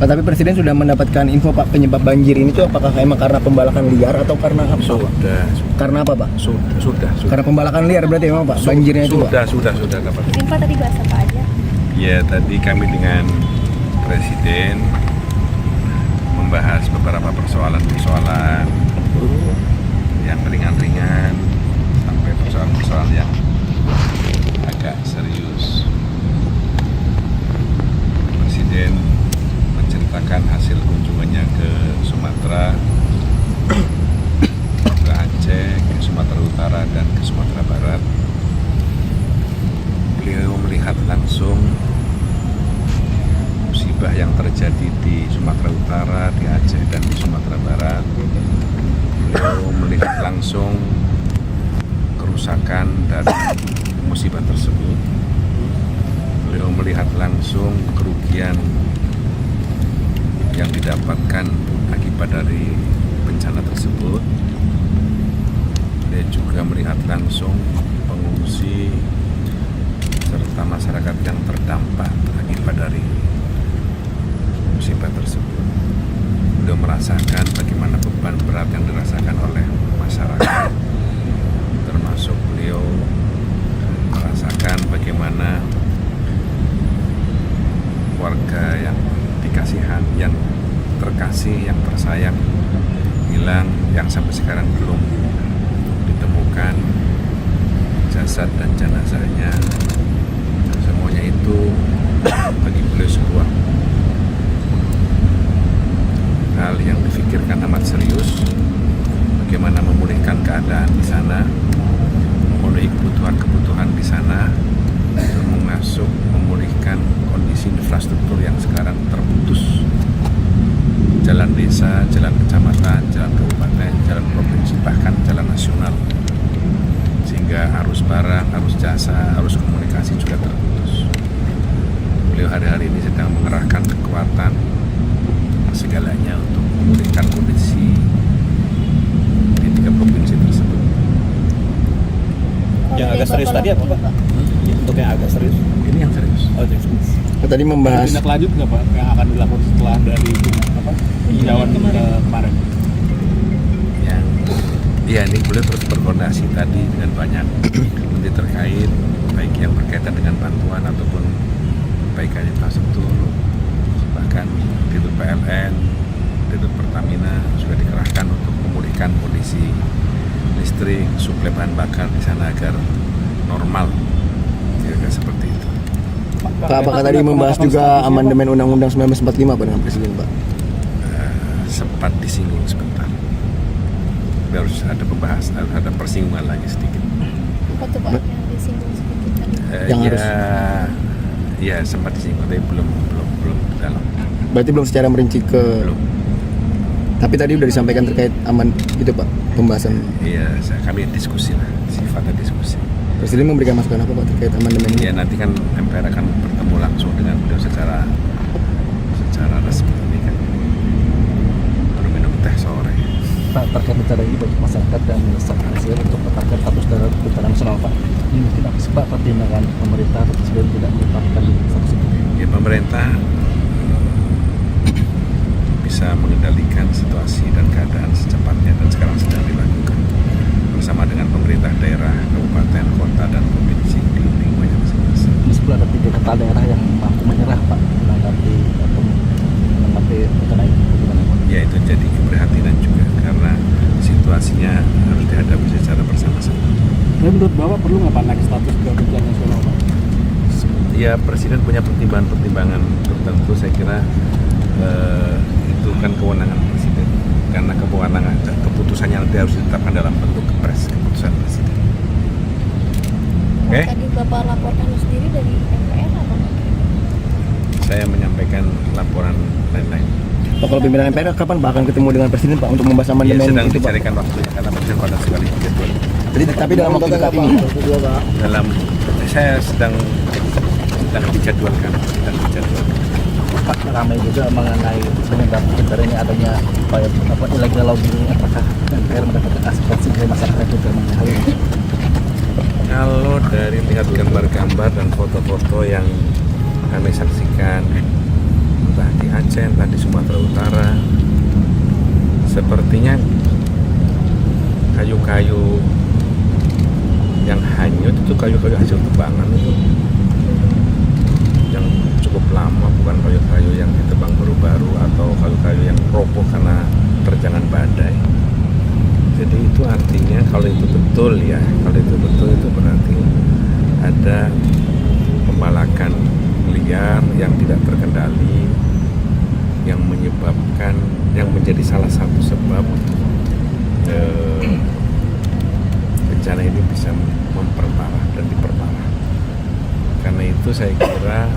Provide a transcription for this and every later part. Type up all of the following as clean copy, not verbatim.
Pak, tapi Presiden sudah mendapatkan info Pak penyebab banjir ini tuh apakah emang karena pembalakan liar atau karena apa? Sudah. Karena apa Pak? Sudah. Karena pembalakan liar berarti emang Pak banjirnya itu Pak? Sudah dapat. Info tadi bahas apa aja? Ya tadi kami dengan Presiden membahas beberapa persoalan yang ringan-ringan sampai persoalan yang agak serius. Presiden menceritakan hasil kunjungannya ke Sumatera, ke Aceh, ke Sumatera Utara dan ke Sumatera Barat. Beliau melihat langsung musibah yang terjadi di Sumatera Utara, di Aceh dan di Sumatera Barat. Beliau melihat langsung kerusakan dari musibah tersebut. Beliau melihat langsung kerugian yang didapatkan akibat dari bencana tersebut. Dia juga melihat langsung pengungsi serta masyarakat yang terdampak akibat dari musibah tersebut. Beliau merasakan bagaimana beban berat yang dirasakan oleh masyarakat, termasuk beliau merasakan bagaimana warga yang dikasihan, yang terkasih, yang tersayang hilang, yang sampai sekarang belum ditemukan jasad dan jenazahnya. Semuanya itu bagi beliau sebuah hal yang difikirkan amat serius. Bagaimana memulihkan keadaan di sana, memenuhi kebutuhan di sana, termasuk memulihkan kondisi infrastruktur yang sekarang terputus. Jalan desa, jalan kecamatan, jalan kabupaten, jalan provinsi, bahkan jalan nasional. Sehingga arus barang, arus jasa, arus komunikasi juga terputus. Beliau hari-hari ini sedang mengerahkan kekuatan segalanya untuk memulihkan kondisi di 3 provinsi tersebut. Yang agak serius tadi apa Pak? Untuk yang agak serius? Ini yang serius. Oh, serius. Tadi membahas tindak lanjut nggak Pak yang akan dilakukan setelah dari hijauan kemarin? Ya, ini beliau terus berkoordinasi tadi dengan banyak menteri terkait, baik yang berkaitan dengan bantuan ataupun perbaikan infrastruktur, bahkan Dirut PLN, Dirut Pertamina sudah dikerahkan untuk memulihkan kondisi listrik, suplai bahan bakar di sana agar normal, kira-kira seperti itu. Pak, apakah tadi membahas juga amandemen Undang-Undang 1945 Pak dengan Presiden Pak? Sempat disinggung sebentar. Harus ada pembahasan, harus ada persinggungan lagi sedikit. Apa tuh Pak yang disinggung sedikit tadi? Yang harus ya sempat disinggung tapi belum dalam. berarti belum secara merinci ke Belum. Tapi tadi udah disampaikan terkait aman itu Pak pembahasan. Iya, kami diskusi lah, sifatnya diskusi. Presiden memberikan masukan apa Pak terkait amandemen ini? Ya nanti kan MPR akan bertemu langsung dengan beliau secara resmi ini kan. Baru minum teh sore. Pak, terkait bencana ini bagi masyarakat dan Presiden untuk menetapkan status darurat bencana nasional Pak. Ini mungkin apa sih Pak pertimbangan pemerintah atau Presiden tidak menetapkan status itu? Ya pemerintah bisa mengendalikan situasi dan keadaan secepatnya dan sekarang sedang dilakukan bersama dengan pemerintah daerah, kabupaten, kota dan provinsi di lingkungannya masing-masing. Meskipun ada 3 kepala daerah yang mampu menyerah Pak menanggapi bencana ini, bagaimana Pak? Ya itu jadi keprihatinan juga karena situasinya harus dihadapi secara bersama-sama. Tapi menurut Bapak perlu nggak Pak naik status ke bencana nasional Pak? Ya Presiden punya pertimbangan tertentu, saya kira itu kan kewenangan Presiden karena kewenangan keputusannya nanti harus ditetapkan dalam bentuk kepres, keputusan Presiden. Oke? Tadi Bapak laporkan sendiri dari MPR atau Saya menyampaikan laporan lain-lain. Pak, kalau pimpinan MPR kapan Pak akan ketemu dengan Presiden Pak untuk membahas Ya, amandemen sedang itu Pak? dicarikan waktunya karena Presiden pada sekali jadwal. Tapi dalam waktu dekat ini Saya sedang dijadwalkan. Pak, ramai juga mengenai penyebab bencana ini adanya upaya illegal logging ini, apakah MPR mendapatkan aspirasi dari masyarakat juga mengenai hal ini? Kalau dari lihat gambar-gambar dan foto-foto yang kami saksikan entah di Aceh, entah di Sumatera Utara. Sepertinya kayu-kayu yang hanyut itu kayu-kayu hasil tebangan itu yang cukup lama, bukan kayu-kayu yang ditebang baru-baru atau kayu-kayu yang roboh karena terjangan badai. Jadi itu artinya kalau itu betul ya, kalau itu betul itu berarti ada pembalakan liar yang tidak terkendali yang menyebabkan, yang menjadi salah satu sebab bencana ini bisa memperparah dan diperparah. Karena itu saya kira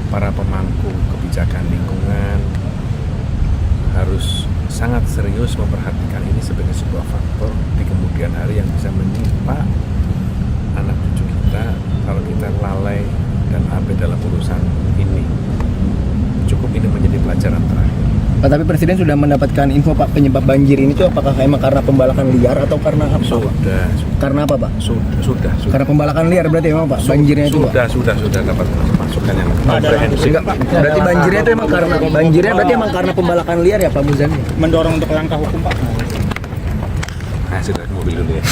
para pemangku kebijakan lingkungan harus sangat serius memperhatikan ini sebagai sebuah faktor di kemudian hari yang bisa menimpa anak cucu kita kalau kita lalai dan abai dalam urusan ini. Cukup ini menjadi pelajaran terakhir. Pak, tapi Presiden sudah mendapatkan info Pak penyebab banjir ini tuh apakah emang karena pembalakan liar atau karena apa? Sudah. Karena apa Pak? Sudah. Karena pembalakan liar berarti emang Pak banjirnya itu Pak? Sudah dapat masukan yang komprehensif. Enggak, berarti banjirnya itu emang karena pembalakan liar ya Pak Muzani? Mendorong untuk langkah hukum Pak. Sudah ke mobil dulu ya.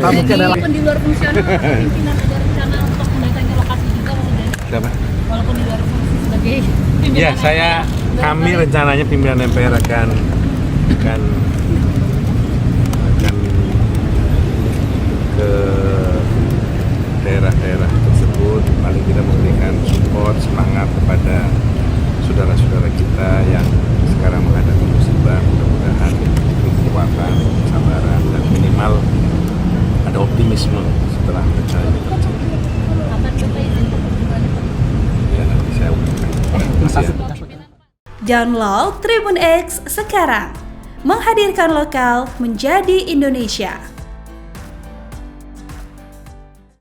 Walaupun di luar fungsional, pimpinan ada rencana untuk mendatangi lokasi juga Mas. Siapa? Walaupun di luar fungsi sebagai pimpinan. Ya, kami rencananya pimpinan MPR akan ke daerah-daerah tersebut, paling tidak memberikan support, semangat kepada saudara-saudara kita yang sekarang menghadapi musibah. Mudah-mudahan diberi kekuatan, kesabaran, dan minimal ada optimisme setelah bencana ini terjadi. Kapan coba izin kunjungan? Ya, nanti saya umumkan. Download Tribun X sekarang, menghadirkan lokal menjadi Indonesia.